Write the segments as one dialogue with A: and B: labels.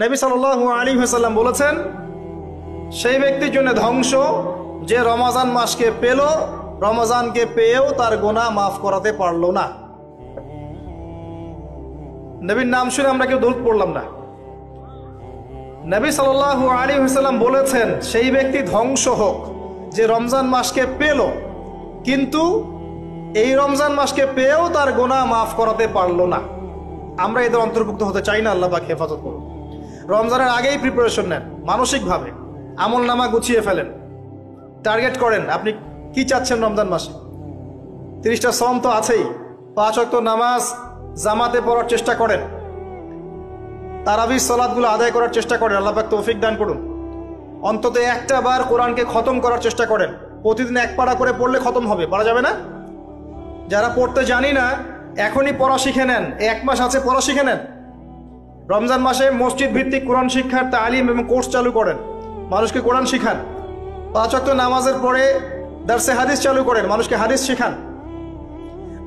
A: নবী সাল্লাল্লাহু আলাইহি ওয়াসাল্লাম বলেছেন, সেই ব্যক্তির জন্য ধ্বংস যে রমজান মাসকে পেল, রমজানকে পেয়েও তার গুনাহ মাফ করাতে পারলো না। নবীর নাম শুনে আমরা কেউ দরুদ পড়লাম না। নবী সাল্লাল্লাহু আলাইহি ওয়াসাল্লাম বলেছেন, সেই ব্যক্তি ধ্বংস হোক যে রমজান মাসকে পেল কিন্তু এই রমজান মাসকে পেয়েও তার গুনাহ মাফ করাতে পারলো না। আমরা এদের অন্তর্ভুক্ত হতে চাই না। আল্লাহ পাক হেফাজত করুন। রমজানের আগেই প্রিপারেশন নেন, মানসিকভাবে আমল নামা গুছিয়ে ফেলেন, টার্গেট করেন আপনি কি চাচ্ছেন রমজান মাসে। 30টা সওম তো আছেই, 5 ওয়াক্ত নামাজ জামাতে পড়ার চেষ্টা করেন, তারাবির সালাতগুলো আদায় করার চেষ্টা করেন। আল্লাহ পাক তৌফিক দান করুন। অন্তত একটা বার কোরআনকে খতম করার চেষ্টা করেন। প্রতিদিন এক পারা করে পড়লে খতম হবে, পারা যাবে না? যারা পড়তে জানি না এখনই পড়া শিখে নেন, 1 মাস আছে পড়া শিখে নেন। রমজান মাসে মসজিদ ভিত্তিক কোরআন শিক্ষার তালিম এবং কোর্স চালু করেন, মানুষকে কোরআন শিখান। 5 ওয়াক্ত নামাজের পরে দারসে হাদিস চালু করেন, মানুষকে হাদিস শিখান।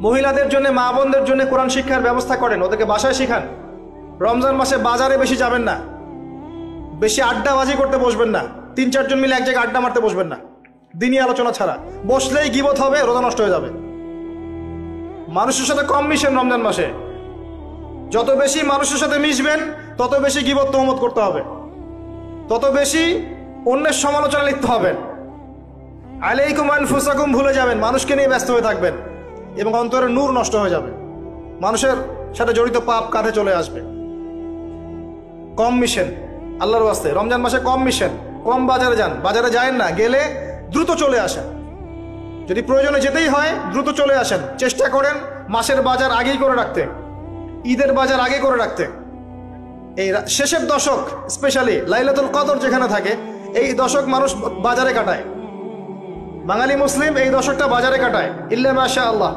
A: মহিলাদের জন্য, মা বোনদের জন্য কোরআন শিক্ষার ব্যবস্থা করেন, ওদেরকে বাসায় শিখান। রমজান মাসে বাজারে বেশি যাবেন না, বেশি আড্ডাবাজি করতে বসবেন না, 3-4 জন মিলে এক জায়গায় আড্ডা মারতে বসবেন না, দিনই আলোচনা ছাড়া। বসলেই গীবত হবে, রোজা নষ্ট হয়ে যাবে। মানুষের সাথে কম মিশেন রমজান মাসে। যত বেশি মানুষের সাথে মিশবেন তত বেশি গীবত তহমত করতে হবে, তত বেশি অন্যের সমালোচনা লিখতে হবে। আলাইকুম আনফুসাকুম ভুলে যাবেন, মানুষকে নিয়ে ব্যস্ত হয়ে থাকবেন এবং অন্তরের নূর নষ্ট হয়ে যাবে। মানুষের সাথে জড়িত পাপ কাঁধে চলে আসবে। কম মিশেন আল্লাহর ওয়াস্তে, রমজান মাসে কম মিশেন, কম বাজারে যান। বাজারে যায়েন না, গেলে দ্রুত চলে আসেন। যদি প্রয়োজনে যেতেই হয় দ্রুত চলে আসেন। চেষ্টা করেন মাসের বাজার আগেই করে রাখতে, ঈদের বাজার আগে করে রাখতে। এই শেষের দশক, স্পেশালি লাইলাতুল কদর যেখানে থাকে, এই দশক মানুষ বাজারে কাটায়। বাঙালি মুসলিম এই দশকটা বাজারে কাটায়, ইল্লা মাশা আল্লাহ।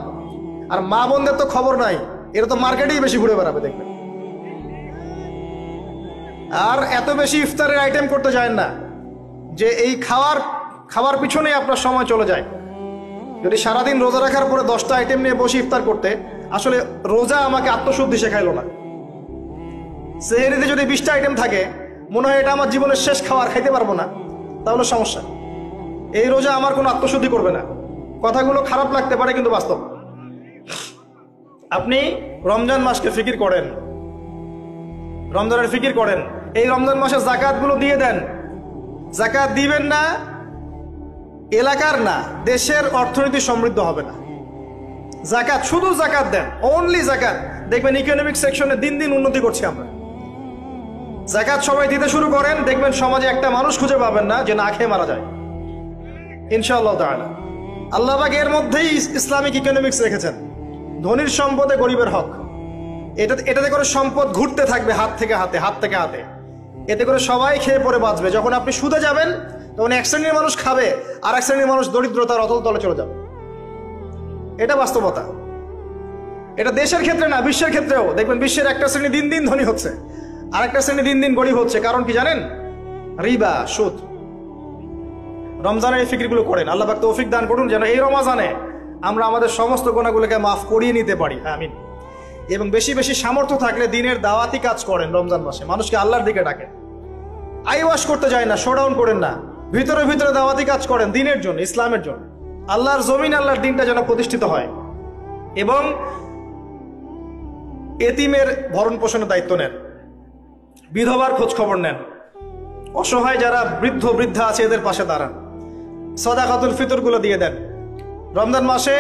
A: আর মা বোনদের তো খবর নাই, এরা তো মার্কেটেই বেশি ঘুরে বেড়াবে দেখবেন। আর এত বেশি ইফতারের আইটেম করতে যায় না যে এই খাওয়ার পিছনেই আপনার সময় চলে যায়। যদি সারাদিন রোজা রাখার পরে 10টা আইটেম নিয়ে বসে ইফতার করতে, আসলে রোজা আমাকে আত্মশুদ্ধি শেখাইলো না। সেহরিতে যদি 20টা আইটেম থাকে, মনে হয় এটা আমার জীবনের শেষ খাবার, খাইতে পারবো না, তাহলে সমস্যা। এই রোজা আমার কোনো আত্মশুদ্ধি করবে না। কথাগুলো খারাপ লাগতে পারে কিন্তু বাস্তব। আপনি রমজান মাসকে ফিকির করেন, রমজানের ফিকির করেন। এই রমজান মাসে জাকাতগুলো দিয়ে দেন। জাকাত দিবেন না, এলাকার না, দেশের অর্থনীতি সমৃদ্ধ হবে না। জাকাত, শুধু জাকাত দেন, অনলি জাকাত। দেখবেন ইকোনমিক সেকশনে দিন দিন উন্নতি করছি আমরা। জাকাত সবাই দিতে শুরু করেন, দেখবেন সমাজে একটা মানুষ খুঁজে পাবেন না যে না খেয়ে মারা যায়, ইনশাআল্লাহ তাআলা। আল্লাহ পাক এর মধ্যেই ইসলামিক ইকোনমিক্স রেখেছেন। ধনীর সম্পদে গরিবের হক। এটাতে করে সম্পদ ঘুরতে থাকবে হাত থেকে হাতে, হাত থেকে হাতে। এতে করে সবাই খেয়ে পরে বাঁচবে। যখন আপনি সুদে যাবেন তখন এক শ্রেণীর মানুষ খাবে, আর এক শ্রেণীর মানুষ দরিদ্রতার অতল তলে চলে যাবে। এটা বাস্তবতা। এটা দেশের ক্ষেত্রে না, বিশ্বের ক্ষেত্রেও দেখবেন বিশ্বের একটা শ্রেণী দিন দিন ধনী হচ্ছে, আর একটা শ্রেণী দিন দিন গরিব হচ্ছে। কারণ কি জানেন? রিবা, সুদ। রমজানের এই ফিকিরগুলো করেন। আল্লাহ পাক তৌফিক দান করুন যেন এই রমজানে আমরা আমাদের সমস্ত গুনাহগুলোকে মাফ করিয়ে নিতে পারি, আমিন। এবং বেশি বেশি সামর্থ্য থাকলে দিনের দাওয়াতি কাজ করেন। রমজান মাসে মানুষকে আল্লাহর দিকে ডাকেন। আইওয়াশ করতে যায় না, শোডাউন করেন না, ভিতরে ভিতরে দাওয়াতি কাজ করেন দিনের জন্য, ইসলামের জন্য। আল্লাহর জমিন, আল্লাহর দিনটা যেন প্রতিষ্ঠিত হয়। এবং এতিমের ভরণ পোষণের দায়িত্ব নেন, বিধবার খোঁজ খবর নেন, অসহায় যারা বৃদ্ধ বৃদ্ধা আছে এদের পাশে দাঁড়ান, সাদাকাতুল ফিতরগুলো দিয়ে দেন। রমজান মাসে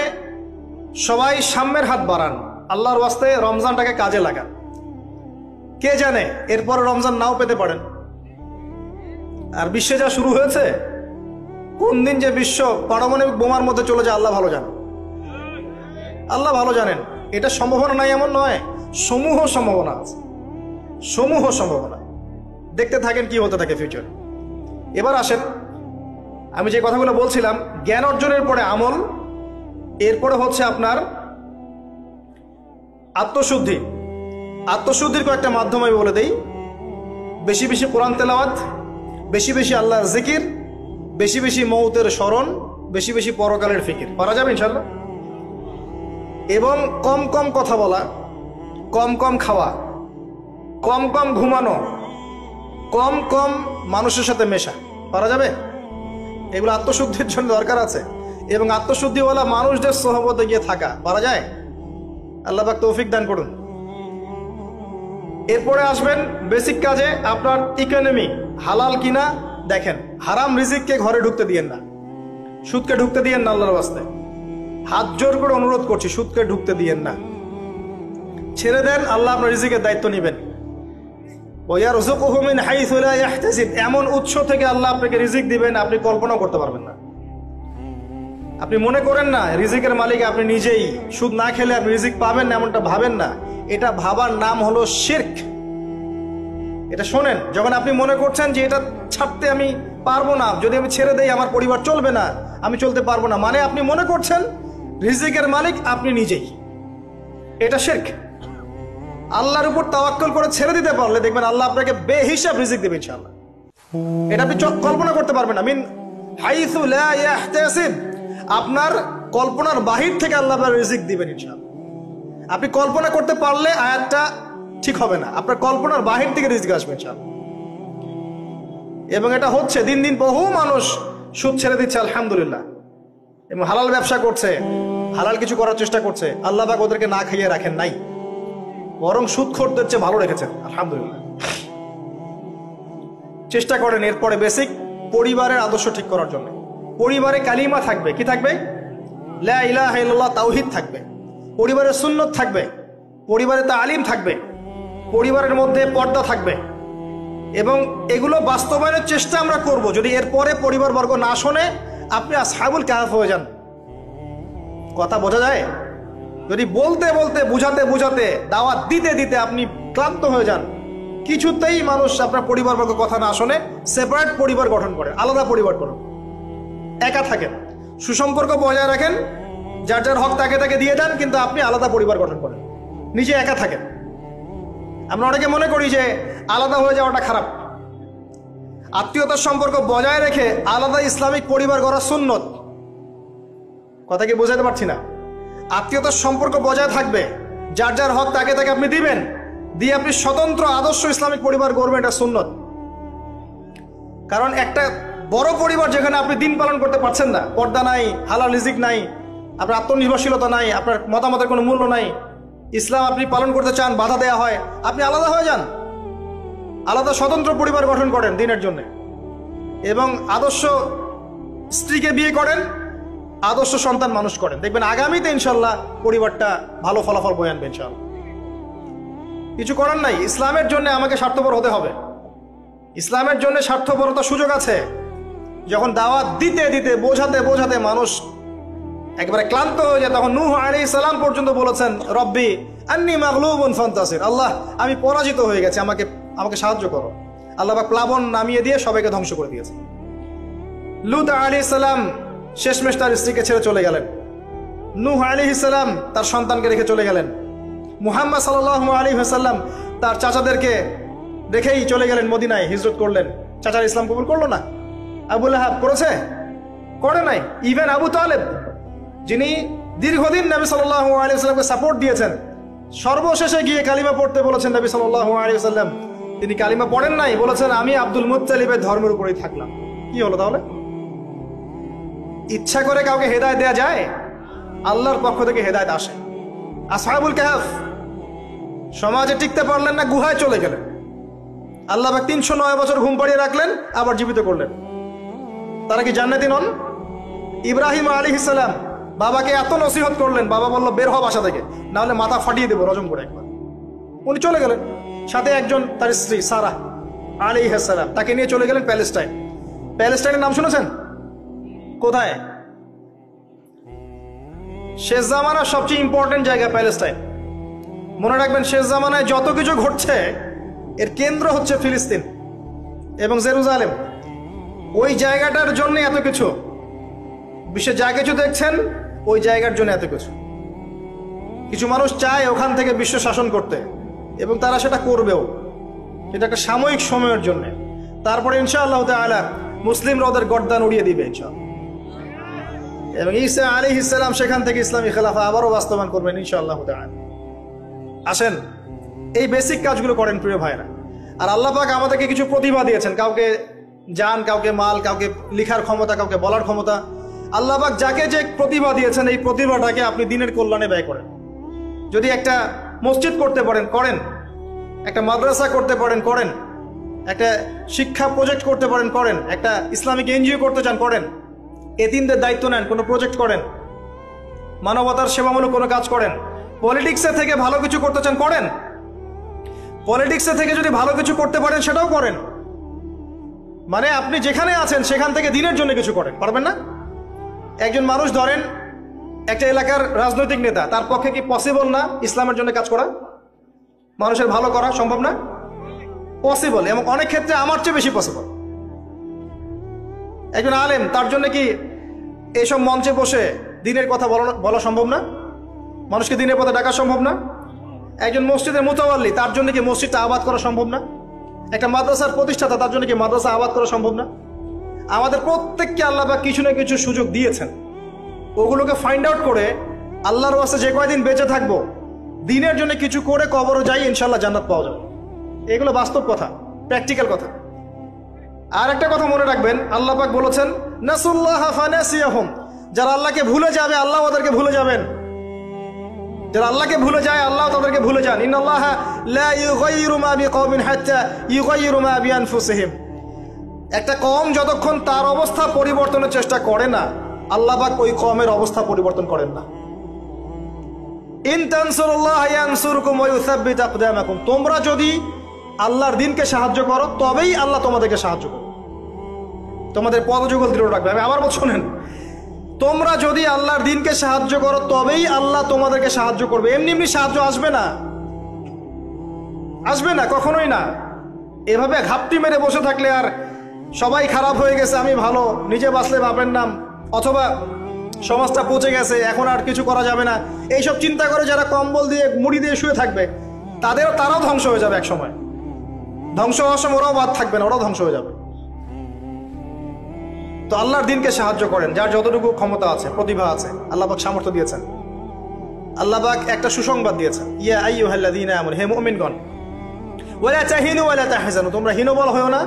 A: সবাই সাম্যের হাত বাড়ান, আল্লাহর ওয়াস্তে রমজানটাকে কাজে লাগান। কে জানে এরপরে রমজান নাও পেতে পারেন। আর বিশ্বে যা শুরু হয়েছে, কোন দিন যে বিশ্ব পারমাণবিক বোমার মধ্যে চলে যায় আল্লাহ ভালো জানেন, আল্লাহ ভালো জানেন। এটা সম্ভাবনা নাই এমন নয়, সমূহ সম্ভাবনা আছে, সমূহ সম্ভাবনা। দেখতে থাকেন কি হতে থাকে ফিউচার। এবার আসেন, আমি যে কথাগুলো বলছিলাম, জ্ঞান অর্জনের পরে আমল, এরপরে হচ্ছে আপনার আত্মশুদ্ধি। আত্মশুদ্ধির কয়েকটা মাধ্যম আমি বলে দেই। বেশি বেশি কোরআন তেলাওয়াত, বেশি বেশি আল্লাহর জিকির, বেশি বেশি মৌতের স্মরণ, বেশি বেশি পরকালের ফিকির। পারা যাবে ইনশাল্লাহ। এবং কম কম কথা বলা, কম কম খাওয়া, কম কম ঘুমানো, কম কম মানুষের সাথে মেশা, পারা যাবে? এগুলো আত্মশুদ্ধির জন্য দরকার আছে, এবং আত্মশুদ্ধিওয়ালা মানুষদের সোহবতে গিয়ে থাকা পারা যায়? আল্লাহ পাক তৌফিক দান করুন। এরপরে আসবেন বেসিক কাজে। আপনার ইকোনমি হালাল কিনা দেখেন। হারাম রিজিককে ঘরে ঢুকতে দিয়েন না, সুদকে ঢুকতে দিয়েন না, আল্লাহর ওয়াস্তে হাত জোর করে অনুরোধ করছি, সুদকে ঢুকতে দিয়েন না, ছেড়ে দেন। আল্লাহ আপনার রিজিকের দায়িত্ব নেবেন। ওয়ারযুকুহু মিন হাইসু লা ইয়াহতাসিব, এমন উৎস থেকে আল্লাহ আপনাকে রিজিক দিবেন আপনি কল্পনা করতে পারবেন না। আপনি মনে করেন না রিজিকের মালিক আপনি নিজেই, সুদ না খেলে আপনি রিজিক পাবেন না, এমনটা ভাবেন না। এটা ভাবার নাম হলো শিরক। এটা শোনেন, যখন আপনি মনে করছেন যে এটা ছাড়তে আমি পারবো না, যদি আমি ছেড়ে দেই আমার পরিবার চলবে না, আমি চলতে পারবো না, মানে আপনি মনে করছেন রিজিকের মালিক আপনি নিজেই। এটা শিরক। আল্লাহর উপর তাওয়াক্কুল করে ছেড়ে দিতে পারলে দেখবেন আল্লাহ আপনাকে বেহিসাব রিজিক দেবে ইনশাআল্লাহ। এটা আপনি কল্পনা করতে পারবেন না। মিন হাইসু লা ইয়াহতাসিব, আপনার কল্পনার বাহির থেকে আল্লাহ আপনার রিজিক দিবেন ইনশাআল্লাহ। আপনি কল্পনা করতে পারলে আয়াতটা ঠিক হবে না, আপনার কল্পনার বাহির থেকে রিজিক আসবে ইনশাআল্লাহ। এবং এটা হচ্ছে, দিন দিন বহু মানুষ সুদ ছেড়ে দিচ্ছে আলহামদুলিল্লাহ, এবং হালাল ব্যবসা করছে, হালাল কিছু করার চেষ্টা করছে। আল্লাহ পাক ওদেরকে না খাইয়ে রাখেন নাই, বরং সুদখোরদের চেয়ে ভালো রেখেছেন আলহামদুলিল্লাহ। চেষ্টা করেন এরপরে বেসিক পরিবারের আদর্শ ঠিক করার জন্য। পরিবারে কালিমা থাকবে, কি থাকবে? লা ইলাহা ইল্লাল্লাহ, তাওহীদ থাকবে। পরিবারের সুন্নত থাকবে, পরিবারে তালিম থাকবে, পরিবারের মধ্যে পর্দা থাকবে, এবং এগুলো বাস্তবায়নের চেষ্টা আমরা করব। যদি এরপরে পরিবারবর্গ না শোনে, আপনি আসহাবুল কাহফ হয়ে যান। কথা বোঝা যায়? যদি বলতে বলতে বুঝাতে বুঝাতে দাওয়াত দিতে দিতে আপনি ক্লান্ত হয়ে যান, কিছুতেই মানুষ আপনার পরিবারবর্গ কথা না শোনে, সেপারেট পরিবার গঠন করে, আলাদা পরিবার করুন, একা থাকেন, সুসম্পর্ক বজায় রাখেন, যার যার হক তাকে তাকে দিয়ে দেন, কিন্তু আপনি আলাদা পরিবার গঠন করেন, নিজে একা থাকেন। আমরা অনেকে মনে করি যে আলাদা হয়ে যাওয়াটা খারাপ। আত্মীয়তার সম্পর্ক বজায় রেখে আলাদা ইসলামিক পরিবার গড়া সুন্নত। কথা কি বোঝাতে পারছি না? আত্মীয়তার সম্পর্ক বজায় থাকবে, যার যার হক তাকে তাকে আপনি দিবেন, দিয়ে আপনি স্বতন্ত্র আদর্শ ইসলামিক পরিবার গড়বেন, এটা সুন্নত। কারণ একটা বড় পরিবার যেখানে আপনি দিন পালন করতে পারছেন না, পর্দা নাই, হালাল রিজিক নাই, আপনার আত্মনির্ভরশীলতা নাই, আপনার মতামতের কোনো মূল্য নাই, ইসলাম আপনি পালন করতে চান, বাধা দেয়া হয়, আপনি আলাদা হয়ে যান, আলাদা স্বতন্ত্র পরিবার গঠন করেন দিনের জন্য, এবং আদর্শ স্ত্রীকে বিয়ে করেন, আদর্শ সন্তান মানুষ করেন। দেখবেন আগামীতে ইনশাল্লাহ পরিবারটা ভালো ফলাফল বয়ে আনবে ইনশাল্লাহ। কিছু করার নাই, ইসলামের জন্য আমাকে স্বার্থপর হতে হবে। ইসলামের জন্য স্বার্থপরতার সুযোগ আছে। যখন দাওয়াত দিতে দিতে বোঝাতে বোঝাতে মানুষ একবারে ক্লান্ত হয়ে যায়, তখন নূহ আলাইহিস সালাম পর্যন্ত বলেছেন, রব্বি আন্নী মাগলুবুন ফান্তাসির, আল্লাহ আমি পরাজিত হয়ে গেছি, আমাকে সাহায্য করো। আল্লাহ পাক প্লাবন নামিয়ে দিয়ে সবাইকে ধ্বংস করে দিয়েছে। লূত আলাইহিস সালাম শেষমেশ তার স্ত্রীকে ছেড়ে চলে গেলেন। নূহ আলাইহিস সালাম তার সন্তানকে রেখে চলে গেলেন। মুহাম্মদ সাল্লাল্লাহু আলাইহি ওয়াসাল্লাম তার চাচাদেরকে রেখেই চলে গেলেন মদিনায়, হিজরত করলেন। চাচার ইসলাম কবুল করলো না। আবু লাহাব করেছে? করে নাই। ইভেন আবু তালেব, যিনি দীর্ঘদিন নবী সাল্লাল্লাহু আলাইহি ওয়াসাল্লামকে সাপোর্ট দিয়েছেন, সর্বশেষে গিয়ে কালিমা পড়তে বলেছেন নবী সাল্লাল্লাহু আলাইহি ওয়াসাল্লাম, তিনি কালিমা পড়েন নাই, বলেছেন আমি আব্দুল মুত্তালিবের ধর্মের উপরেই থাকলাম। কি হলো তাহলে? ইচ্ছা করে কাউকে হেদায়েত দেয়া যায়? আল্লাহর পক্ষ থেকে হেদায়েত আসে। আসহাবুল কাহফ সমাজে টিকতে পারলেন না, গুহায় চলে গেলেন। আল্লাহ পাক 309 বছর ঘুম পাড়িয়ে রাখলেন, আবার জীবিত করলেন। তারা কি জান্নাতি নন? ইব্রাহিম আলাইহিস সালাম বাবাকে এত নসিহত করলেন, বাবা বলল বের হ বাসা থেকে, না হলে মাথা ফাটিয়ে দেবো রজম করে একবার। উনি চলে গেলেন, সাথে একজন তার স্ত্রী সারা আলাইহিস সালাম, তাকে নিয়ে চলে গেলেন প্যালেস্টাইন। প্যালেস্টাইনের নাম শুনেছেন? কোথায়? শেষ জামানার সবচেয়ে ইম্পর্টেন্ট জায়গা প্যালেস্টাইন। মনে রাখবেন, শেষ জামানায় যত কিছু ঘটছে এর কেন্দ্র হচ্ছে ফিলিস্তিন এবং জেরুজালেম। ওই জায়গাটার জন্য এত কিছু, বিশ্বে যা কিছু দেখছেন ওই জায়গার জন্য এত কিছু। কিছু মানুষ চায় ওখান থেকে বিশ্ব শাসন করতে, এবং তারা সেটা করবেও। সেটা একটা সাময়িক সময়ের জন্য। তারপরে ইনশাআল্লাহ তাআলা মুসলিমরা ওদের গর্দান উড়িয়ে দিবে ইনশাআল্লাহ, এবং ঈসা আলাইহিস সালাম সেখান থেকে ইসলামী খেলাফা আবারও বাস্তবায়ন করবেন ইনশাআল্লাহ তাআলা। আসেন এই বেসিক কাজগুলো করেন প্রিয় ভাইরা। আর আল্লাহ পাক আমাদেরকে কিছু প্রতিভা দিয়েছেন, কাউকে জান, কাউকে মাল, কাউকে লিখার ক্ষমতা, কাউকে বলার ক্ষমতা। আল্লাহ পাক যাকে যে প্রতিভা দিয়েছেন এই প্রতিভাটাকে আপনি দিনের কল্যাণে ব্যয় করেন। যদি একটা মসজিদ করতে পারেন করেন, একটা মাদ্রাসা করতে পারেন করেন, একটা শিক্ষা প্রজেক্ট করতে পারেন করেন, একটা ইসলামিক এনজিও করতে চান করেন, এতিমদের দায়িত্ব নেন, কোনো প্রজেক্ট করেন, মানবতার সেবামূলক কোনো কাজ করেন, পলিটিক্সে থেকে ভালো কিছু করতে চান করেন, পলিটিক্সে থেকে যদি ভালো কিছু করতে পারেন সেটাও করেন। মানে আপনি যেখানে আছেন সেখান থেকে দিনের জন্য কিছু করেন, পারবেন না? একজন মানুষ ধরেন একটা এলাকার রাজনৈতিক নেতা, তার পক্ষে কি পসিবল না ইসলামের জন্য কাজ করা, মানুষের ভালো করা সম্ভব না? পসিবল, এবং অনেক ক্ষেত্রে আমার চেয়ে বেশি পসিবল। একজন আলেম, তার জন্য কি এইসব মঞ্চে বসে দিনের কথা বলা সম্ভব না? মানুষকে দিনের পথে ডাকা সম্ভব না? একজন মসজিদের মুতাওয়াল্লি, তার জন্য কি মসজিদটা আবাদ করা সম্ভব না? একটা মাদ্রাসার প্রতিষ্ঠাতা, তার জন্য কি মাদ্রাসা আবাদ করা সম্ভব না? আমাদের প্রত্যেককে আল্লাহ পাক কিছু না কিছু সুযোগ দিয়েছেন, ওগুলোকে ফাইন্ড আউট করে আল্লাহর ওয়াস্তে যে কয়দিন বেঁচে থাকবো দিনের জন্য কিছু করে কবরও যাই, ইনশাল্লাহ জান্নাত পাওয়া যাবে। এগুলো বাস্তব কথা, প্র্যাকটিক্যাল কথা। আর একটা কথা মনে রাখবেন, আল্লাহ পাক বলেছেন নাসুল্লাহ ফানাসিয়াহুম, যারা আল্লাহকে ভুলে যাবে আল্লাহ ওদেরকে ভুলে যাবেন। যারা আল্লাহকে ভুলে যায় আল্লাহ তাদেরকে ভুলে যান। ইন্নাল্লাহা লা ইউগাইয়িরু মা বিকওমিন হাত্তা ইউগাইয়িরু মা বিআনফুসিহিম। একটা কওম যতক্ষণ তার অবস্থা পরিবর্তনের চেষ্টা করে না, আল্লাহ পাক ওই কওমের অবস্থা পরিবর্তন করেন না। ইন তানসুরুল্লাহ ইয়ানসুরকুম ওয়া ইউসাব্বিত আকদামাকুম, তোমরা যদি আল্লাহর দ্বীনকে সাহায্য করো তবেই আল্লাহ তোমাদেরকে সাহায্য করবে, তোমাদের পদযুগল দৃঢ় রাখবে। আমি আবার বলছি শুনেন, তোমরা যদি আল্লাহর দ্বীনকে সাহায্য করো তবেই আল্লাহ তোমাদেরকে সাহায্য করবে। এমনি এমনি সাহায্য আসবে না, আসবে না, কখনোই না। এভাবে ঘাপটি মেরে বসে থাকলে আর সবাই খারাপ হয়ে গেছে আমি ভালো, নিজে বাঁচলে বাপের নাম, অথবা সমাজটা পচে গেছে এখন আর কিছু করা যাবে না, এইসব চিন্তা করে যারা কম্বল দিয়ে মুড়ি দিয়ে শুয়ে থাকবে তারাও ধ্বংস হয়ে যাবে এক সময়। ধ্বংস হওয়ার সময় ওরাও বাদ থাকবে না, ওরাও ধ্বংস হয়ে যাবে। তো আল্লাহর দ্বীনকে সাহায্য করেন, যার যতটুকু ক্ষমতা আছে, প্রতিভা আছে, আল্লাহ পাক সামর্থ্য দিয়েছেন। আল্লাহ পাক একটা সুসংবাদ দিয়েছেন, ইয়া আইয়ুহাল্লাযীনা আমানু, হে মুমিনগণ, ওয়ালা তাহিনু ওয়ালা তাহজানু, তোমরা হীনবল হয়ো না,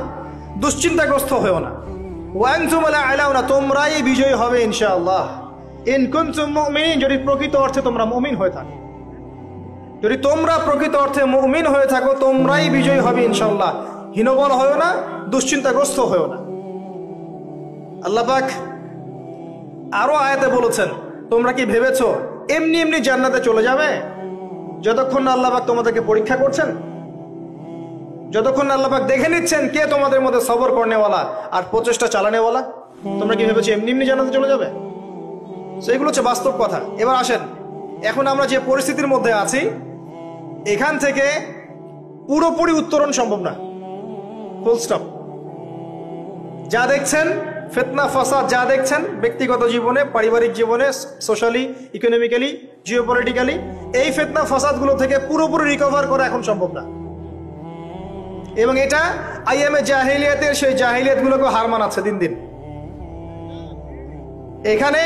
A: দুশ্চিন্তাগ্রস্ত হয়ো না, ওয়া আনতুম লা আলাউনা, তোমরাই বিজয়ী হবে ইনশাআল্লাহ। ইন কুনতুম মুমিনিন, যদি প্রকৃত অর্থে তোমরা মুমিন হয়ে থাকো, যদি তোমরা প্রকৃত অর্থে মুমিন হয়ে থাকো তোমরাই বিজয়ী হবে ইনশাআল্লাহ। হীনবল হয়ো না, দুশ্চিন্তাগ্রস্ত হয়ো না। আল্লাহ পাক আরো আয়াতে বলেছেন, তোমরা কি ভেবেছো এমনি এমনি জান্নাতে চলে যাবে? যতক্ষণ না আল্লাহ পাক তোমাদেরকে পরীক্ষা করছেন, যতক্ষণ না আল্লাহ পাক দেখে নিচ্ছেন কে তোমাদের মধ্যে সবর করনেওয়ালা আর প্রচেষ্টা চালানেওয়ালা, তোমরা কি ভেবেছো এমনি এমনি জান্নাতে চলে যাবে? সেগুলো হচ্ছে বাস্তব কথা। এবার আসেন, এখন আমরা যে পরিস্থিতির মধ্যে আছি এখান থেকে পুরোপুরি উত্তরণ সম্ভব না, ফুল স্টপ। যা দেখছেন ফিতনা ফাসাদ, যা দেখছেন ব্যক্তিগত জীবনে, পারিবারিক জীবনে, সোশ্যালি, ইকোনমিক্যালি, জিওপলিটিক্যালি, এই ফিতনা ফাসাদগুলো থেকে পুরোপুরি রিকভার করা এখন সম্ভব না। এবং এটা আইএমএ জাহিলিয়াতের সেই জাহিলিয়াতগুলোকে হার মানাচ্ছে দিন দিন। এখানে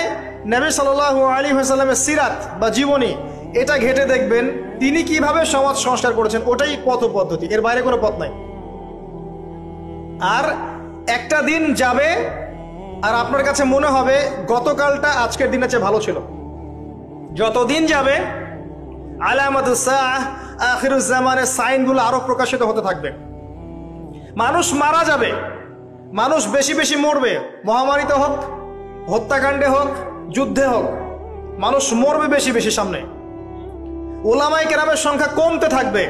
A: নবী সাল্লাল্লাহু আলাইহি ওয়াসাল্লামের সিরাত বা জীবনী এটা ঘেটে দেখবেন তিনি কিভাবে সমাজ সংস্কার করেছেন, ওটাই পথ পদ্ধতি, এর বাইরে কোনো পথ নাই। আর একটা দিন যাবে আর আপনার কাছে মনে হবে গতকালটা আজকের দিনের চেয়ে ভালো ছিল। যতদিন যাবে আলামাতুস সাআহ, আখিরুজ জামানের সাইনগুলো আরো প্রকাশিত হতে থাকবে। মানুষ মারা যাবে, মানুষ বেশি বেশি মরবে, মহামারীতে হোক, হত্যাকাণ্ডে হোক, যুদ্ধে হোক, মানুষ মরবে বেশি বেশি সামনে। উলামায়ে কেরামের সংখ্যা কমতে থাকবে,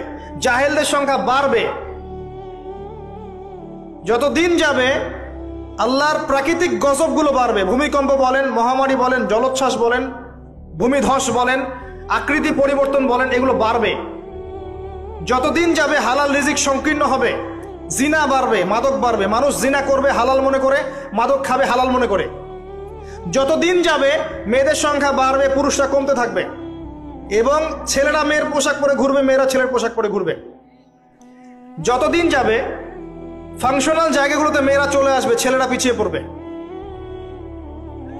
A: জাহেলদের সংখ্যা বাড়বে। যত দিন যাবে আল্লাহর প্রাকৃতিক গজবগুলো বাড়বে, ভূমিকম্প বলেন, মহামারী বলেন, জলোচ্ছ্বাস বলেন, ভূমিধস বলেন, আকৃতি পরিবর্তন বলেন, এগুলো বাড়বে। যতদিন যাবে হালাল রিজিক সংকীর্ণ হবে, জিনা বাড়বে, মাদক বাড়বে, মানুষ জিনা করবে হালাল মনে করে, মাদক খাবে হালাল মনে করে। যতদিন যাবে মেয়েদের সংখ্যা বাড়বে, পুরুষরা কমতে থাকবে, এবং ছেলেরা মেয়ের পোশাক পরে ঘুরবে, মেয়েরা ছেলের পোশাক পরে ঘুরবে। যতদিন যাবে ফাংশনাল জায়গাগুলোতে মেয়েরা চলে আসবে, ছেলেরা পিছিয়ে পড়বে।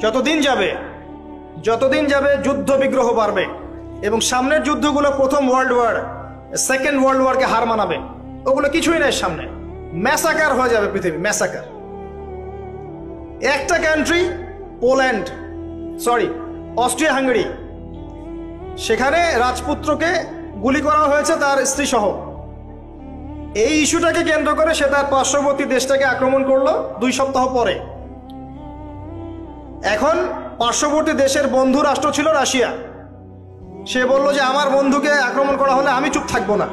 A: যতদিন যাবে যুদ্ধ বিগ্রহ বাড়বে, এবং সামনের যুদ্ধগুলো প্রথম ওয়ার্ল্ড ওয়ার, সেকেন্ড ওয়ার্ল্ড ওয়ারকে হার মানাবে। ওগুলো কিছুই নাই সামনে, ম্যাসাকার হয়ে যাবে পৃথিবী, ম্যাসাকার। একটা country, Poland, sorry Austria Hungary, সেখানে রাজপুত্রকে গুলি করা হয়েছে তার স্ত্রী সহ। এই ইস্যুটাকে কেন্দ্র করে সে তার পার্শ্ববর্তী দেশটাকে আক্রমণ করলো 2 সপ্তাহ পরে। এখন পার্শ্ববর্তী দেশের বন্ধু রাষ্ট্র ছিল রাশিয়া। সে বলল যে আমার বন্ধুকে আক্রমণ করা হলে আমি চুপ থাকবো না।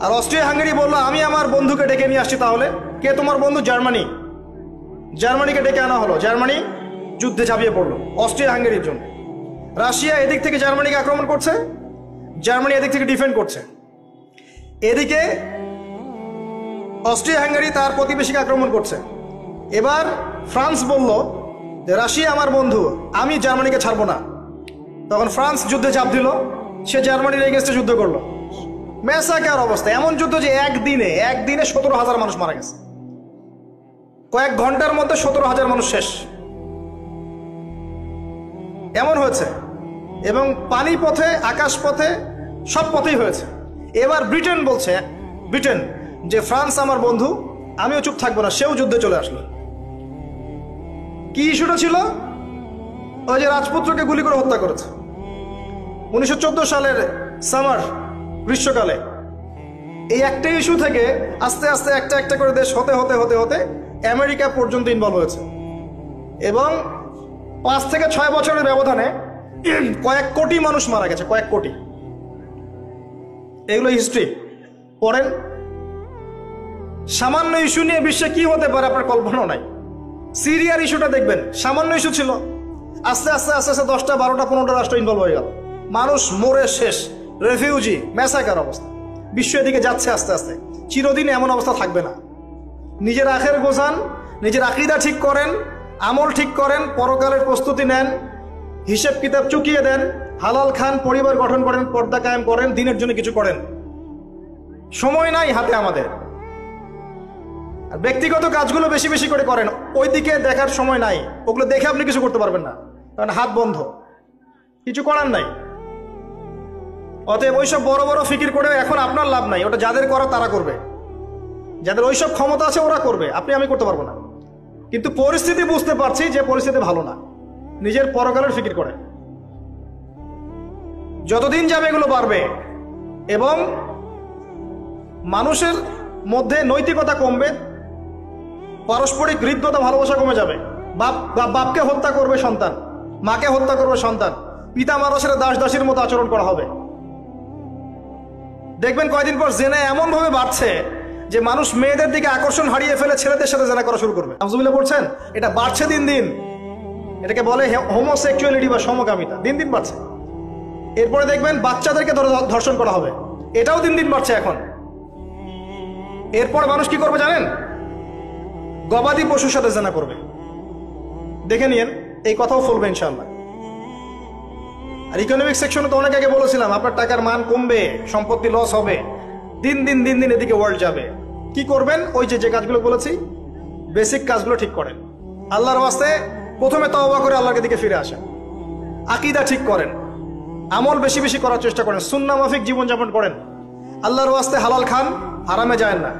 A: আর অস্ট্রিয়া হাঙ্গেরি বলল আমি আমার বন্ধুকে ডেকে নিয়ে আসছি। তাহলে কে তোমার বন্ধু? জার্মানি। জার্মানিকে ডেকে আনা হলো, জার্মানি যুদ্ধে ঝাঁপিয়ে পড়লো অস্ট্রিয়া হাঙ্গেরির জন্য। রাশিয়া এদিক থেকে জার্মানিকে আক্রমণ করছে, জার্মানি এদিক থেকে ডিফেন্ড করছে। এদিকে অস্ট্রিয়া হাঙ্গেরি তার প্রতিবেশীকে আক্রমণ করছে। এবার ফ্রান্স বলল যে রাশিয়া আমার বন্ধু, আমি জার্মানিকে ছাড়বো না। তখন ফ্রান্স যুদ্ধে চাপ দিল, সে জার্মানির এগেনস্টে যুদ্ধ করলো। ম্যাসাকার অবস্থা, এমন যুদ্ধ যে একদিনে 17,000 মানুষ মারা গেছে। কয়েক ঘন্টার মধ্যে 17,000 মানুষ শেষ, এমন হয়েছে। এবং পানি পথে, আকাশ পথে, সব পথেই হয়েছে। এবার ব্রিটেন বলছে, ব্রিটেন যে ফ্রান্স আমার বন্ধু, আমিও চুপ থাকবো না, সেও যুদ্ধে চলে আসলো। কি ইস্যুটা ছিল? ওই যে রাজপুত্রকে গুলি করে হত্যা করেছে 1914 সালের সামার, গ্রীষ্মকালে। এই একটা ইস্যু থেকে আস্তে আস্তে একটা একটা করে দেশ হতে হতে হতে হতে আমেরিকা পর্যন্ত ইনভলভ হয়েছে। এবং 5 থেকে 6 বছরের ব্যবধানে কয়েক কোটি মানুষ মারা গেছে, কয়েক কোটি। এগুলো হিস্ট্রি পড়েন। সামান্য ইস্যু নিয়ে বিশ্বে কি হতে পারে আপনার কল্পনাও নাই। সিরিয়ার ইস্যুটা দেখবেন, সামান্য ইস্যু ছিল, আস্তে আস্তে আস্তে আস্তে 10টা 12টা 15টা রাষ্ট্র ইনভলভ হয়ে গেল। মানুষ মরে শেষ, রেফিউজি, ম্যাসাকার অবস্থা। বিশ্ব এদিকে যাচ্ছে আস্তে আস্তে। চিরদিন এমন অবস্থা থাকবে না। নিজের আখের গোছান, নিজের আকীদা ঠিক করেন, আমল ঠিক করেন, পরকালের প্রস্তুতি নেন, হিসেব কিতাব চুকিয়ে দেন, হালাল খান, পরিবার গঠন করেন, পর্দা কায়েম করেন, দিনের জন্য কিছু করেন। সময় নাই হাতে আমাদের। আর ব্যক্তিগত কাজগুলো বেশি বেশি করে করেন, ওই দিকে দেখার সময় নাই। ওগুলো দেখে আপনি কিছু করতে পারবেন না, কারণ হাত বন্ধ, কিছু করার নাই। অতএব ওইসব বড় বড় ফিকির করে এখন আপনার লাভ নাই। ওটা যাদের করা তারা করবে, যাদের ওইসব ক্ষমতা আছে ওরা করবে, আমি করতে পারবো না। কিন্তু পরিস্থিতি বুঝতে পারছি যে পরিস্থিতি ভালো না, নিজের পরকালের ফিকির করে। যতদিন যাবে এগুলো বাড়বে এবং মানুষের মধ্যে নৈতিকতা কমবে, পারস্পরিক হৃদ্যতা, ভালোবাসা কমে যাবে। বাপকে হত্যা করবে সন্তান, মাকে হত্যা করবে সন্তান, পিতা মাতার দাস দাসীর মতো আচরণ করা হবে। দেখবেন কয়েকদিন পর জেনা এমন ভাবে বাড়ছে যে মানুষ মেয়েদের দিকে আকর্ষণ হারিয়ে ফেলে ছেলেদের সাথে জেনা করা শুরু করবে। আউযুবিল্লাহ পড়ছেন? এটা বাড়ছে দিন দিন। এটাকে বলে হোমোসেক্সুয়ালিটি বা সমকামিতা, দিন দিন বাড়ছে। এরপরে দেখবেন বাচ্চাদেরকে ধর্ষণ করা হবে, এটাও দিন দিন বাড়ছে এখন। এরপর মানুষ কি করবে জানেন? গবাদি পশুর সাথে জেনা করবে। দেখে নিয়েন, এই কথাও ফলবে ইনশাআল্লাহ। আর ইকোনমিক সেকশনে তো অনেক আগে বলেছিলাম আপনার টাকার মান কমবে, সম্পত্তি লস হবে, দিন দিন দিন দিন এদিকে ওয়ার্ল্ড যাবে। কি করবেন? ওই যে কাজগুলো বলেছি, বেসিক কাজগুলো ঠিক করেন। আল্লাহর ওয়াস্তে প্রথমে তওবা করে আল্লাহর দিকে ফিরে আসেন, আকীদা ঠিক করেন, আমল বেশি বেশি করার চেষ্টা করেন, সুন্নাহ মাফিক জীবনযাপন করেন, আল্লাহর ওয়াস্তে হালাল খান, হারামে যায় না।